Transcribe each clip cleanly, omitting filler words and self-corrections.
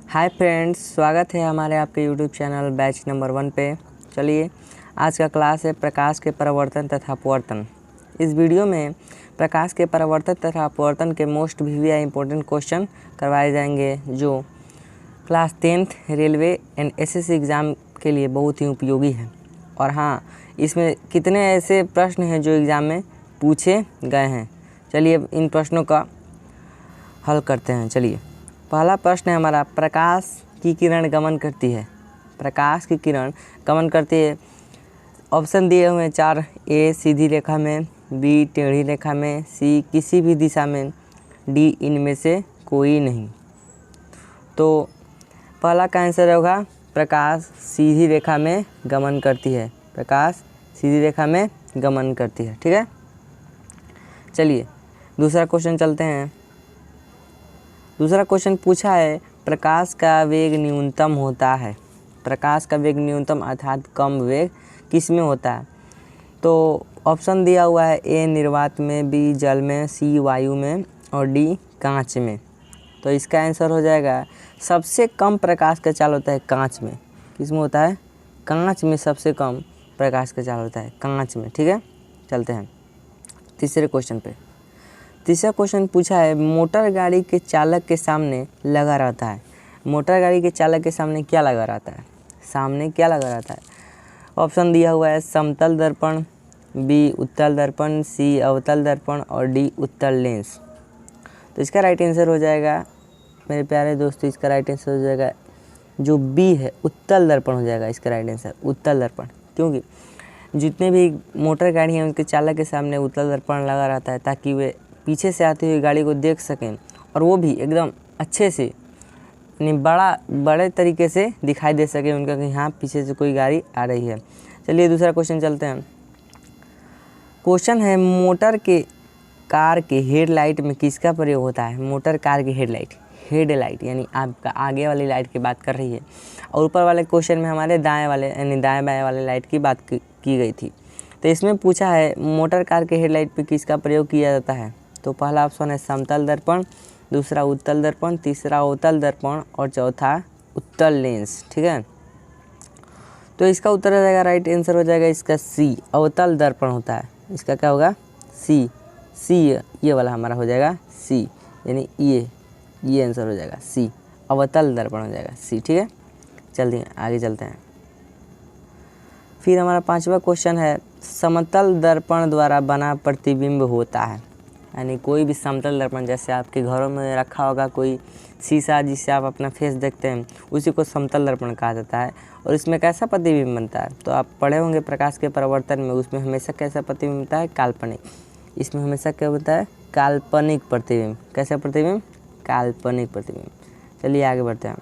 Hi friends, स्वागत है हमारे आपके यूट्यूब चैनल बैच नंबर 1 पे। चलिए, आज का क्लास है प्रकाश के परावर्तन तथा अपवर्तन। इस वीडियो में प्रकाश के परावर्तन तथा अपवर्तन के मोस्ट वीवीआई इंपॉर्टेंट क्वेश्चन करवाए जाएंगे, जो class 10th railway and SSC exam के लिए बहुत ही उपयोगी है। और हाँ, इसमें कितने ऐसे प्रश्न हैं जो एग्ज़ाम में पूछे गए हैं। चलिए इन प्रश्नों का हल करते हैं। चलिए, पहला प्रश्न है हमारा, प्रकाश की किरण गमन करती है। प्रकाश की किरण गमन करती है। ऑप्शन दिए हुए 4, ए सीधी रेखा में, बी टेढ़ी रेखा में, सी किसी भी दिशा में, डी इनमें से कोई नहीं। तो पहला का आंसर होगा प्रकाश सीधी रेखा में गमन करती है। प्रकाश सीधी रेखा में गमन करती है। ठीक है, चलिए दूसरा क्वेश्चन चलते हैं। दूसरा क्वेश्चन पूछा है, प्रकाश का वेग न्यूनतम होता है। प्रकाश का वेग न्यूनतम अर्थात कम वेग किस में होता है? तो ऑप्शन दिया हुआ है, ए निर्वात में, बी जल में, सी वायु में और डी कांच में। तो इसका आंसर हो जाएगा, सबसे कम प्रकाश का चाल होता है कांच में। किस में होता है? कांच में सबसे कम प्रकाश का चाल होता है, कांच में। ठीक है, चलते हैं तीसरे क्वेश्चन पे। तीसरा क्वेश्चन पूछा है, मोटर गाड़ी के चालक के सामने लगा रहता है। मोटर गाड़ी के चालक के सामने क्या लगा रहता है? सामने क्या लगा रहता है? ऑप्शन दिया हुआ है, समतल दर्पण, बी उत्तल दर्पण, सी अवतल दर्पण और डी उत्तल लेंस। तो इसका राइट आंसर हो जाएगा मेरे प्यारे दोस्तों, इसका राइट आंसर हो जाएगा जो बी है, उत्तल दर्पण हो जाएगा इसका राइट आंसर, उत्तल दर्पण। क्योंकि जितने भी मोटर गाड़ी हैं उनके चालक के सामने उत्तल दर्पण लगा रहता है, ताकि वे पीछे से आती हुई गाड़ी को देख सकें, और वो भी एकदम अच्छे से, यानी बड़े तरीके से दिखाई दे सके उनका कि हाँ पीछे से कोई गाड़ी आ रही है। चलिए दूसरा क्वेश्चन चलते हैं। क्वेश्चन है, मोटर के कार के हेडलाइट में किसका प्रयोग होता है? मोटर कार की हेडलाइट यानी आपका आगे वाली लाइट की बात कर रही है, और ऊपर वाले क्वेश्चन में हमारे दाएँ वाले यानी दाएँ बाएँ वाले लाइट की बात की गई थी। तो इसमें पूछा है, मोटर कार के हेडलाइट पे किसका प्रयोग किया जाता है? तो पहला ऑप्शन है समतल दर्पण, दूसरा उत्तल दर्पण, तीसरा अवतल दर्पण और चौथा उत्तल लेंस। ठीक है, तो इसका उत्तर हो जाएगा, राइट आंसर हो जाएगा इसका सी, अवतल दर्पण होता है। इसका क्या होगा? सी ये वाला हमारा हो जाएगा सी, यानी ये आंसर हो जाएगा सी, अवतल दर्पण हो जाएगा सी। ठीक है, चलिए आगे चलते हैं। फिर हमारा पांचवा क्वेश्चन है, समतल दर्पण द्वारा बना प्रतिबिंब होता है। यानी कोई भी समतल दर्पण, जैसे आपके घरों में रखा होगा कोई शीशा जिससे आप अपना फेस देखते हैं, उसी को समतल दर्पण कहा जाता है। और इसमें कैसा प्रतिबिंब बनता है? तो आप पढ़े होंगे प्रकाश के परावर्तन में, उसमें हमेशा कैसा प्रतिबिंब बनता है? काल्पनिक। इसमें हमेशा क्या होता है? काल्पनिक प्रतिबिंब। कैसा प्रतिबिंब? काल्पनिक प्रतिबिंब। चलिए आगे बढ़ते हैं।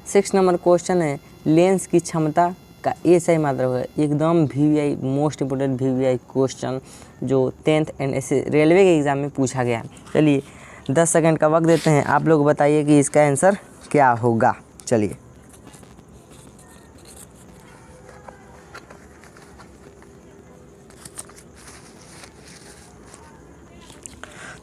6 नंबर क्वेश्चन है, लेंस की क्षमता का ए सही मात्रक है। एकदम VVI, most important VVI question जो 10th एंड रेलवे के एग्ज़ाम में पूछा गया। चलिए 10 सेकंड का वक्त देते हैं, आप लोग बताइए कि इसका आंसर क्या होगा। चलिए,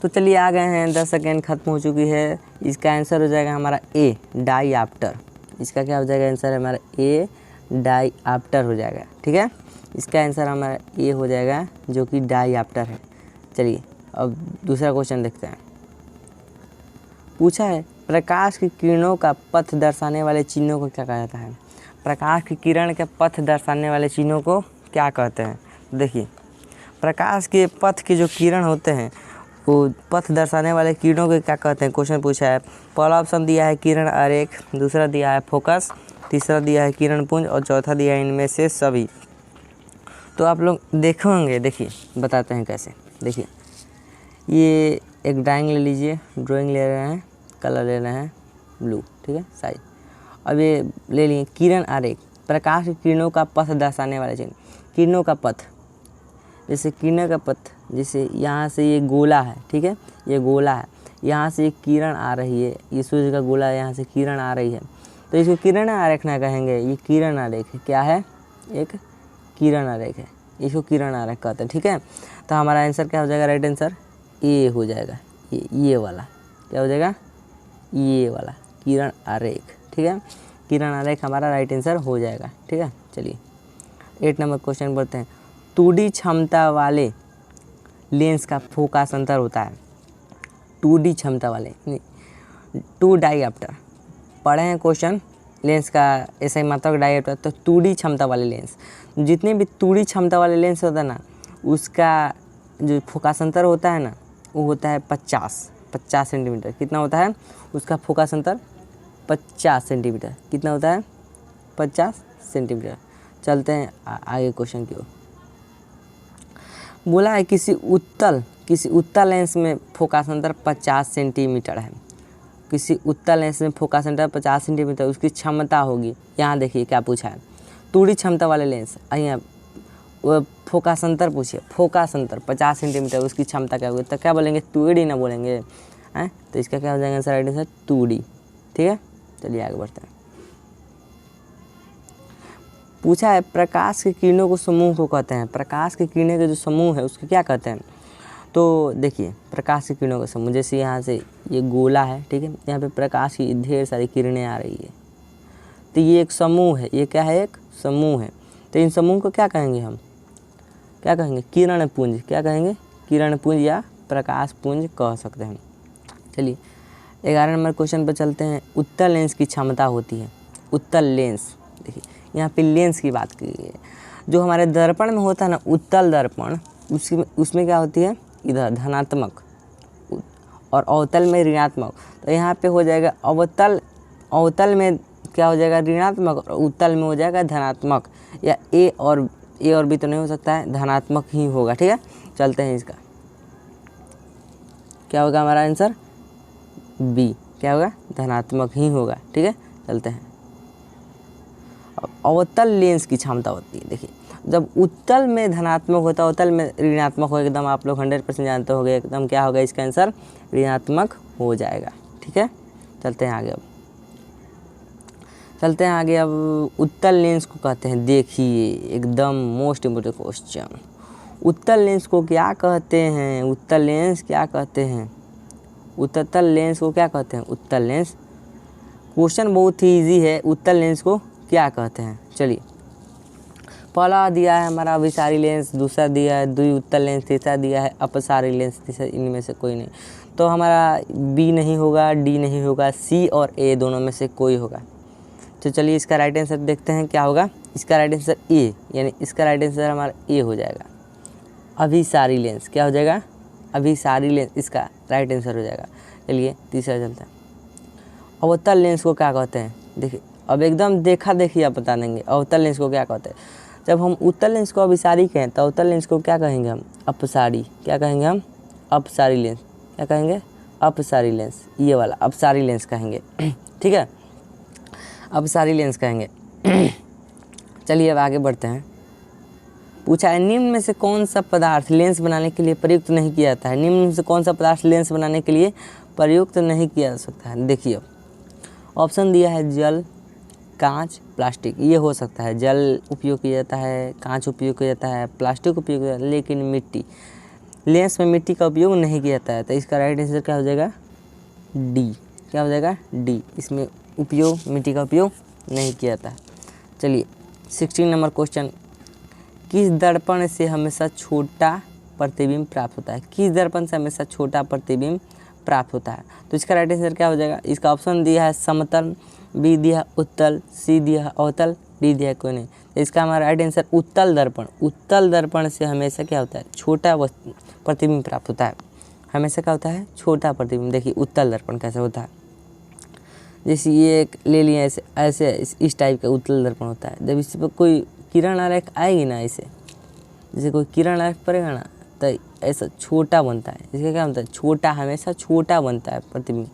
तो चलिए आ गए हैं, 10 सेकंड खत्म हो चुकी है। इसका आंसर हो जाएगा हमारा ए, डाईऑप्टर। इसका क्या हो जाएगा? आंसर है हमारा ए, डाईऑप्टर हो जाएगा। ठीक है, इसका आंसर हमारा ए हो जाएगा, जो कि डाईऑप्टर है। चलिए अब दूसरा क्वेश्चन देखते हैं। पूछा है, प्रकाश की किरणों का पथ दर्शाने वाले चिन्हों को क्या कहा जाता है? प्रकाश की किरण के पथ दर्शाने वाले चिन्हों को क्या कहते हैं? देखिए, प्रकाश के पथ के जो किरण होते हैं, वो पथ दर्शाने वाले किरणों को क्या कहते हैं? क्वेश्चन पूछा है। पहला ऑप्शन दिया है किरण आरेख, दूसरा दिया है फोकस, तीसरा दिया है किरण पुंज और चौथा दिया है इनमें से सभी। तो आप लोग देखेंगे, देखिए बताते हैं कैसे। देखिए, ये एक ड्राइंग ले लीजिए, ड्राइंग ले रहे हैं, कलर ले रहे हैं ब्लू। ठीक है, साइज। अब ये ले लिए किरण आरेख, प्रकाश की किरणों का पथ दर्शाने वाले चिन्ह। किरणों का पथ, जैसे किरण का पथ, जैसे यहाँ से ये गोला है। ठीक है, ये गोला है, यहाँ से एक किरण आ रही है, ये सूर्य का गोला है, यहाँ से किरण आ रही है, तो इसको किरण आरेख ना कहेंगे, ये किरण आरेख है। क्या है? एक किरण आरेख है, इसको किरण आरेख कहते हैं। ठीक है, तो हमारा आंसर क्या हो जाएगा? राइट आंसर ए हो जाएगा, ये वाला क्या हो जाएगा? ये वाला किरण आरेख, ठीक है, किरण आरेख हमारा राइट आंसर हो जाएगा, ठीक है। चलिए 8 नंबर क्वेश्चन बढ़ते हैं। 2D क्षमता वाले लेंस का फोकस अंतर होता है, 2D क्षमता वाले, 2 डाईऑप्टर पढ़े हैं क्वेश्चन, लेंस का ऐसा ही मात्रा डाईऑप्टर, तो 2D क्षमता वाले लेंस, जितने भी 2D क्षमता वाले लेंस होता है ना, उसका जो फोकस अंतर होता है ना, वो होता है 50 सेंटीमीटर। कितना होता है उसका फोकस अंतर? 50 सेंटीमीटर। कितना होता है? 50 सेंटीमीटर। चलते हैं आगे क्वेश्चन की ओर। बोला है किसी उत्तल लेंस में फोकस अंतर 50 सेंटीमीटर है। किसी उत्तल लेंस में फोकस अंतर 50 सेंटीमीटर, उसकी क्षमता होगी। यहाँ देखिए क्या पूछा है, 2D क्षमता वाले लेंस, यहाँ वो फोकस अंतर पूछिए, फोकस अंतर 50 सेंटीमीटर, उसकी क्षमता क्या होगी? तो क्या बोलेंगे? 2D ना बोलेंगे हैं, तो इसका क्या हो जाएगा आंसर? राइट आंसर 2D, ठीक है। चलिए आगे बढ़ते हैं। पूछा है प्रकाश की किरणों को समूह को कहते हैं। प्रकाश की किरणें के जो समूह है उसको क्या कहते हैं? तो देखिए प्रकाश की किरणों का समूह, जैसे यहाँ से ये गोला है, ठीक है, यहाँ पे प्रकाश की ढेर सारी किरणें आ रही है, तो ये एक समूह है। ये क्या है? एक समूह है। तो इन समूह को क्या कहेंगे हम? क्या कहेंगे? किरण पुंज। क्या कहेंगे? किरण पुंज या प्रकाश पुंज कह सकते हैं। चलिए 11 नंबर क्वेश्चन पर चलते हैं। उत्तल लेंस की क्षमता होती है। उत्तल लेंस, देखिए यहाँ पे लेंस की बात की है। जो हमारे दर्पण में होता है ना, उत्तल दर्पण, उसमें क्या होती है? इधर धनात्मक और अवतल में ऋणात्मक। तो यहाँ पे हो जाएगा अवतल में क्या हो जाएगा? ऋणात्मक, और उत्तल में हो जाएगा धनात्मक। या ए और बी तो नहीं हो सकता है, धनात्मक ही होगा, ठीक है। चलते हैं, इसका क्या होगा हमारा आंसर? बी। क्या होगा? धनात्मक ही होगा, ठीक है। चलते हैं। अवतल लेंस की क्षमता होती है, देखिए जब उत्तल में धनात्मक होता है, अवतल में ऋणात्मक होगा, एकदम आप लोग 100% जानते हो गए, एकदम क्या होगा इसका आंसर? ऋणात्मक हो जाएगा, ठीक है। चलते हैं आगे। अब उत्तल लेंस को कहते हैं, देखिए एकदम मोस्ट इम्पोर्टेंट क्वेश्चन, उत्तल लेंस को क्या कहते हैं? उत्तल लेंस क्या कहते हैं? उत्तल लेंस को क्या कहते हैं? उत्तल लेंस, क्वेश्चन बहुत ही ईजी है। उत्तल लेंस को क्या कहते हैं? चलिए, पहला दिया है हमारा अभिसारी लेंस, दूसरा दिया है द्वि उत्तल लेंस, तीसरा दिया है अपसारी लेंस। तीसरा इनमें से कोई नहीं, तो हमारा बी नहीं होगा, डी नहीं होगा, सी और ए दोनों में से कोई होगा। तो चलिए इसका राइट आंसर देखते हैं क्या होगा। इसका राइट आंसर ए, यानी इसका राइट आंसर हमारा ए हो जाएगा, अभिसारी लेंस। क्या हो जाएगा? अभिसारी लेंस इसका राइट आंसर हो जाएगा। चलिए तीसरा चलता है। अवतल लेंस को क्या कहते हैं? देखिए अब एकदम देखा देखिए आप बता देंगे अवतल लेंस को क्या कहते हैं। जब हम उत्तल लेंस को अभिसारी कहें तो अवतल लेंस को क्या कहेंगे हम? अपसारी। क्या कहेंगे हम? अपसारी लेंस। क्या कहेंगे? अपसारी लेंस, ये वाला अपसारी लेंस कहेंगे, ठीक है, अपसारी लेंस कहेंगे। चलिए अब आगे बढ़ते हैं। पूछा है निम्न में से कौन सा पदार्थ लेंस बनाने के लिए प्रयुक्त नहीं किया जाता है? निम्न में से कौन सा पदार्थ लेंस बनाने के लिए प्रयुक्त नहीं किया जा सकता है? देखिए ऑप्शन दिया है जल, कांच, प्लास्टिक। ये हो सकता है जल उपयोग किया जाता है, कांच उपयोग किया जाता है, प्लास्टिक उपयोग किया जाता है, लेकिन मिट्टी, लेंस में मिट्टी का उपयोग नहीं किया जाता है। तो इसका राइट आंसर क्या हो जाएगा? डी। क्या हो जाएगा? डी। इसमें उपयोग, मिट्टी का उपयोग नहीं किया जाता है। चलिए 16 नंबर क्वेश्चन, किस दर्पण से हमेशा छोटा प्रतिबिंब प्राप्त होता है? किस दर्पण से हमेशा छोटा प्रतिबिंब प्राप्त होता है? तो इसका राइट आंसर क्या हो जाएगा? इसका ऑप्शन दिया है समतल, बी दिया है उत्तल, सी दिया है अवतल, डी दिया है कोई नहीं। तो इसका हमारा राइट आंसर उत्तल दर्पण। उत्तल दर्पण से हमेशा क्या होता है? छोटा प्रतिबिंब प्राप्त होता है। हमेशा क्या होता है? छोटा प्रतिबिंब। देखिए उत्तल दर्पण कैसे होता है, जैसे ये एक ले लिया, ऐसे इस टाइप का उत्तल दर्पण होता है। जब इस पर कोई किरण आरेख आएगी ना, ऐसे जैसे कोई किरण आरेख पड़ेगा ना, तो ऐसा छोटा बनता है। इसका क्या बनता है? छोटा, हमेशा छोटा बनता है प्रतिबिंब।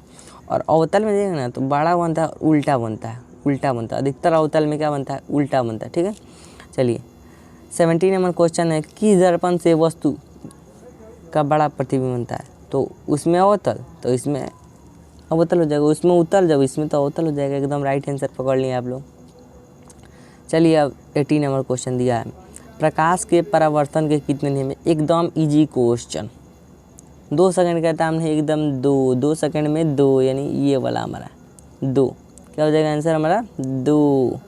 और अवतल में देखेंगे ना तो बड़ा बनता है, उल्टा बनता है, उल्टा बनता है। अधिकतर अवतल में क्या बनता है? उल्टा बनता है, ठीक है। चलिए 17 नंबर क्वेश्चन है, किस दर्पण से वस्तु का बड़ा प्रतिबिंब बनता है? तो उसमें अवतल, तो इसमें अवतल हो जाएगा, उसमें उत्तल, जब इसमें तो अवतल हो जाएगा। एकदम राइट आंसर पकड़ लिए आप लोग। चलिए अब 18 नंबर क्वेश्चन दिया है, प्रकाश के परावर्तन के कितने नियम है? एकदम इजी क्वेश्चन, 2 सेकंड का टाइम नहीं, एकदम 2 सेकंड में 2, यानी ये वाला हमारा 2। क्या हो जाएगा आंसर हमारा 2।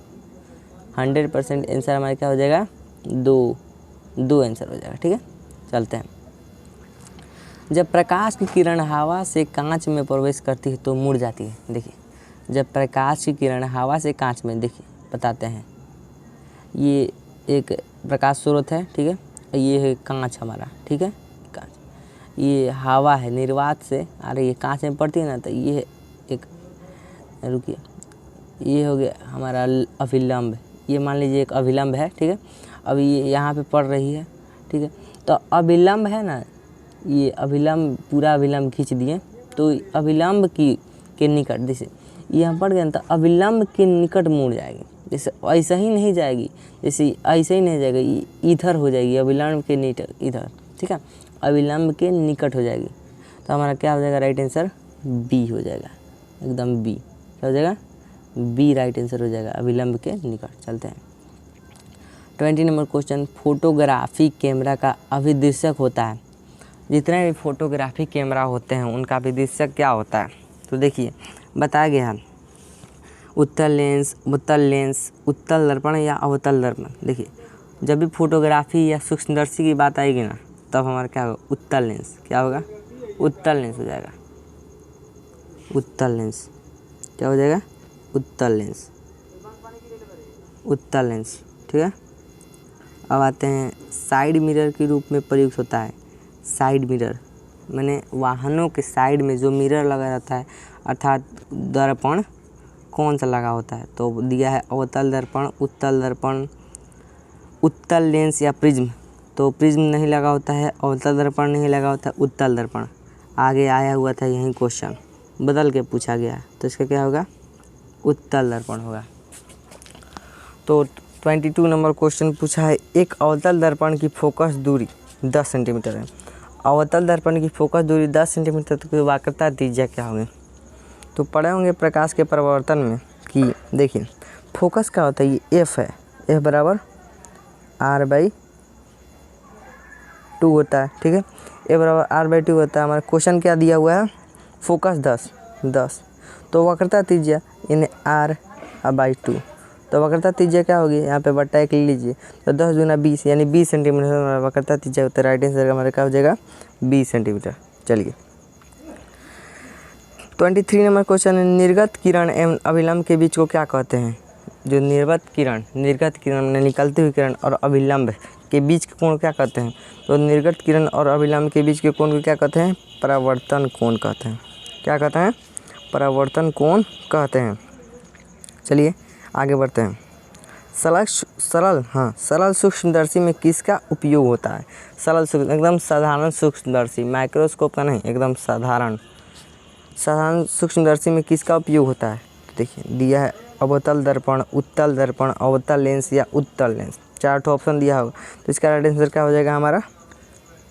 100% आंसर हमारा क्या हो जाएगा 2 आंसर हो जाएगा। ठीक है, चलते हैं। जब प्रकाश की किरण हवा से कांच में प्रवेश करती है तो मुड़ जाती है। देखिए, जब प्रकाश की किरण हवा से कांच में, देखिए बताते हैं, ये एक प्रकाश स्रोत है, ठीक है, ये है कांच हमारा, ठीक है, कांच, ये हवा है निर्वात से आ रही है, कांच में पड़ती है ना, तो ये एक, रुकिए, ये हो गया हमारा अभिलंब, ये मान लीजिए एक अभिलंब है, ठीक है, अब ये यहाँ पे पड़ रही है, ठीक है, तो अभिलंब है ना, ये अभिलंब, पूरा अभिलंब खींच दिए तो अभिलंब के निकट, जैसे यहाँ पड़ गया ना, तो अभिलंब के निकट मुड़ जाएगी, जैसे ऐसा ही नहीं जाएगी, जैसे ऐसे ही नहीं जाएगी, इधर हो जाएगी, अभिलंब के निकट इधर, ठीक है, अभिलंब के निकट हो जाएगी। तो हमारा क्या हो जाएगा राइट आंसर बी हो जाएगा, एकदम बी। क्या हो जाएगा बी राइट आंसर हो जाएगा, अभिलंब के निकट। चलते हैं 20 नंबर क्वेश्चन। फोटोग्राफी कैमरा का अभिदृश्यक होता है। जितने भी फोटोग्राफी कैमरा होते हैं उनका अभिदृश्यक क्या होता है, तो देखिए बताया गया है, उत्तल लेंस, उत्तल दर्पण या अवतल दर्पण। देखिए, जब भी फोटोग्राफी या सूक्ष्मदर्शी की बात आएगी ना, तब हमारा क्या होगा उत्तल लेंस। क्या होगा उत्तल लेंस हो जाएगा, उत्तल लेंस। क्या हो जाएगा उत्तल लेंस, उत्तल लेंस, ठीक है। अब आते हैं साइड मिरर के रूप में प्रयुक्त होता है। साइड मिरर माने वाहनों के साइड में जो मिरर लगा रहता है, अर्थात दर्पण कौन सा लगा होता है, तो दिया है अवतल दर्पण, उत्तल दर्पण, उत्तल लेंस या प्रिज्म। तो प्रिज्म नहीं लगा होता है, अवतल दर्पण नहीं लगा होता है, उत्तल दर्पण। आगे आया हुआ था यही क्वेश्चन, बदल के पूछा गया, तो इसका क्या होगा उत्तल दर्पण होगा। तो 22 नंबर क्वेश्चन पूछा है, एक अवतल दर्पण की फोकस दूरी 10 सेंटीमीटर है। अवतल दर्पण की फोकस दूरी 10 सेंटीमीटर की वक्रता त्रिज्या क्या होगी। तो पढ़े होंगे प्रकाश के परावर्तन में कि देखिए फोकस क्या होता है, ये एफ है, एफ बराबर r/2 होता है, ठीक है, ए बराबर r/2 होता है। हमारा क्वेश्चन क्या दिया हुआ है, फोकस 10, तो वक्रता त्रिज्या यानी r/2, तो वक्रता त्रिज्या क्या होगी, यहाँ पे बट्टा 1 ले लीजिए, तो 10 दूना 20 यानी 20 सेंटीमीटर वक्रता त्रिज्या होता है। राइट आंसर हमारा क्या हो जाएगा 20 सेंटीमीटर। चलिए 23 नंबर क्वेश्चन है, निर्गत किरण एवं अभिलंब के बीच को क्या कहते हैं। जो निर्गत किरण में निकलती हुई किरण और अभिलंब के बीच के कोण क्या कहते हैं, तो निर्गत किरण और अभिलंब के बीच के कोण को क्या कहते हैं, परावर्तन कोण कहते हैं। क्या कहते हैं, परावर्तन कोण कहते हैं। चलिए आगे बढ़ते हैं। सरल सूक्ष्मदर्शी में किसका उपयोग होता है। सरल सूक्ष्म एकदम साधारण सूक्ष्मदर्शी, माइक्रोस्कोप का नहीं, एकदम साधारण सूक्ष्मदर्शी में किसका उपयोग होता है। तो देखिए दिया है अवतल दर्पण, उत्तल दर्पण, अवतल लेंस या उत्तल लेंस। 4 ऑप्शन दिया होगा, तो इसका राइट आंसर क्या हो जाएगा हमारा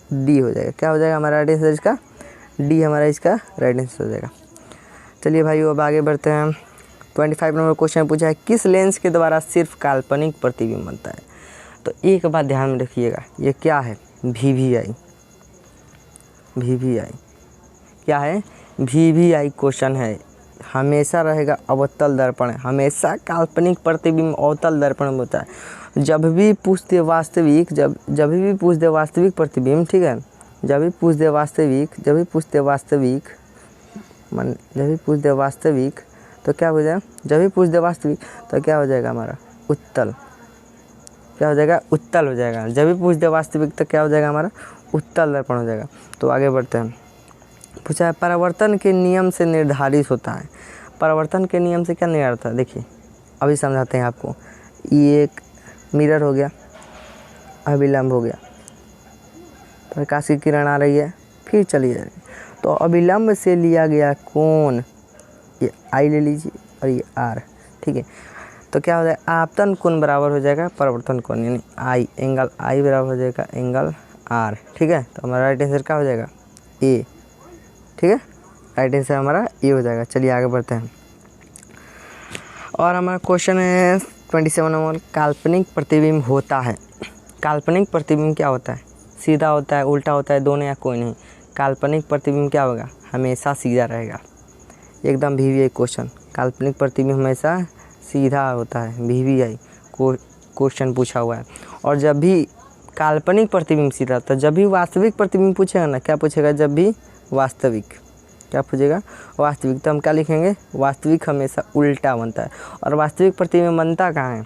डी हो जाएगा। क्या हो जाएगा हमारा राइट आंसर, इसका डी हमारा इसका राइट आंसर हो जाएगा। चलिए भाई अब आगे बढ़ते हैं। 25 नंबर क्वेश्चन पूछा है, किस लेंस के द्वारा सिर्फ काल्पनिक प्रतिबिंब बनता है। तो एक बात ध्यान में रखिएगा, ये क्या है VVI क्या है, VVI क्वेश्चन है, हमेशा रहेगा अवतल दर्पण, हमेशा काल्पनिक प्रतिबिंब अवतल दर्पण में होता है। जब भी पूछ दे वास्तविक, जब भी पूछ दे वास्तविक प्रतिबिंब, ठीक है, जब भी पूछ दे वास्तविक तो क्या हो जाएगा, जब भी पूछ दे वास्तविक तो क्या हो जाएगा हमारा उत्तल। क्या हो जाएगा उत्तल हो जाएगा। जब भी पूछ दे वास्तविक तो क्या हो जाएगा हमारा उत्तल दर्पण हो जाएगा। तो आगे बढ़ते हैं। पूछा है परावर्तन के नियम से निर्धारित होता है। परावर्तन के नियम से क्या निर्धारित होता है, देखिए अभी समझाते हैं आपको। ये एक मिरर हो गया, अभिलंब हो गया, प्रकाश की किरण आ रही है, फिर चली जा रही है, तो अभिलंब से लिया गया कोण ये I ले लीजिए और ये R, ठीक है, तो क्या हो जाएगा आपतन कोण बराबर हो जाएगा परावर्तन कोण, यानी I एंगल I बराबर हो जाएगा एंगल R, ठीक है। तो हमारा राइट आंसर क्या हो जाएगा A, ठीक है, राइट आंसर हमारा A हो जाएगा। चलिए आगे बढ़ते हैं। और हमारा क्वेश्चन है 27 नंबर, काल्पनिक प्रतिबिंब होता है। काल्पनिक प्रतिबिंब क्या होता है, सीधा होता है, उल्टा होता है, दोनों या कोई नहीं। काल्पनिक प्रतिबिंब क्या होगा, हमेशा सीधा रहेगा। एकदम VVI क्वेश्चन, काल्पनिक प्रतिबिंब हमेशा सीधा होता है, VVI क्वेश्चन पूछा हुआ है। और जब भी काल्पनिक प्रतिबिंब सीधा होता है, जब भी वास्तविक प्रतिबिंब पूछेगा ना, क्या पूछेगा, जब भी वास्तविक, क्या पूछेगा, वास्तविक, तो हम क्या लिखेंगे, वास्तविक हमेशा उल्टा बनता है। और वास्तविक प्रतिबिंब बनता कहाँ है,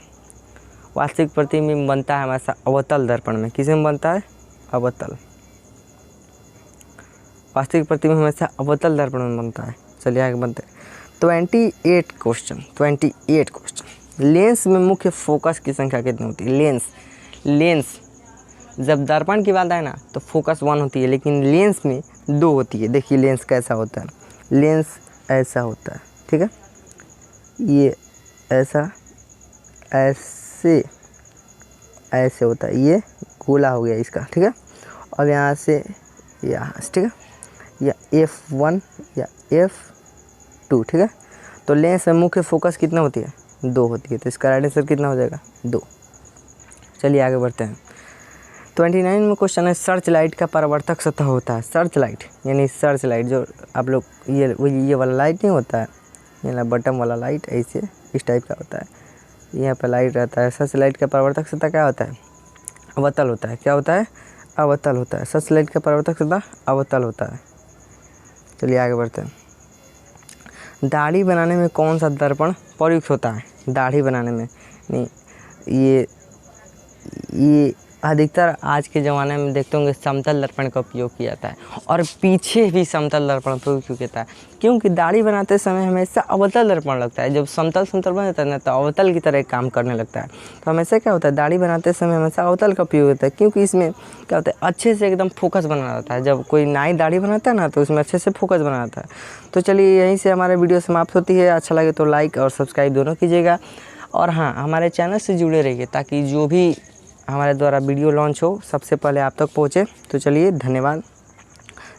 वास्तविक प्रतिबिंब बनता है हमेशा अवतल दर्पण में। किस में बनता है, अवतल, वास्तविक प्रतिबिंब हमेशा अवतल दर्पण में बनता है। चलिए आगे बनते हैं। 28 क्वेश्चन। लेंस में मुख्य फोकस की संख्या कितनी होती है। लेंस जब दर्पण की बात है ना तो फोकस 1 होती है, लेकिन लेंस में 2 होती है। देखिए लेंस कैसा होता है, लेंस ऐसा होता है, ठीक है, ये ऐसा ऐसे होता है, ये गोला हो गया इसका, ठीक है। अब यहाँ से यहाँ, ठीक है, या F1 या F2, ठीक है। तो लेंस में मुख्य फोकस कितना होती है, 2 होती है। तो इसका राइट आंसर कितना हो जाएगा, 2। चलिए आगे बढ़ते हैं। 29 में क्वेश्चन है, सर्च लाइट का परावर्तक सतह होता है। सर्च लाइट यानी सर्च लाइट, जो आप लोग ये वाला लाइट नहीं होता है, ये ना बटन वाला लाइट, ऐसे इस टाइप का होता है, यहाँ पर लाइट रहता है। सर्च लाइट का परावर्तक सतह क्या होता है, अवतल होता है। क्या होता है, अवतल होता है। सर्च लाइट का परावर्तक सतह अवतल होता है। चलिए आगे बढ़ते हैं। दाढ़ी बनाने में कौन सा दर्पण प्रयुक्त होता है। दाढ़ी बनाने में नहीं, ये अधिकतर आज के ज़माने में देखते होंगे समतल दर्पण का उपयोग किया जाता है, और पीछे भी समतल दर्पण का उपयोग किया जाता है, क्योंकि दाढ़ी बनाते समय हमेशा अवतल दर्पण लगता है। जब समतल बन जाता है ना तो अवतल की तरह काम करने लगता है। तो हमेशा क्या होता है, दाढ़ी बनाते समय हमेशा अवतल का उपयोग होता है, क्योंकि इसमें क्या होता है, अच्छे से एकदम फोकस बना रहता है। जब कोई नाई दाढ़ी बनाता है ना तो उसमें अच्छे से फोकस बना रहता है। तो चलिए यहीं से हमारा वीडियो समाप्त होती है। अच्छा लगे तो लाइक और सब्सक्राइब दोनों कीजिएगा, और हाँ, हमारे चैनल से जुड़े रहिए ताकि जो भी हमारे द्वारा वीडियो लॉन्च हो सबसे पहले आप तक पहुँचे। तो चलिए धन्यवाद।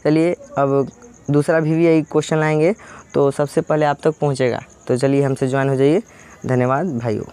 चलिए अब दूसरा VVI क्वेश्चन लाएंगे तो सबसे पहले आप तक पहुँचेगा। तो चलिए हमसे ज्वाइन हो जाइए। धन्यवाद भाइयों।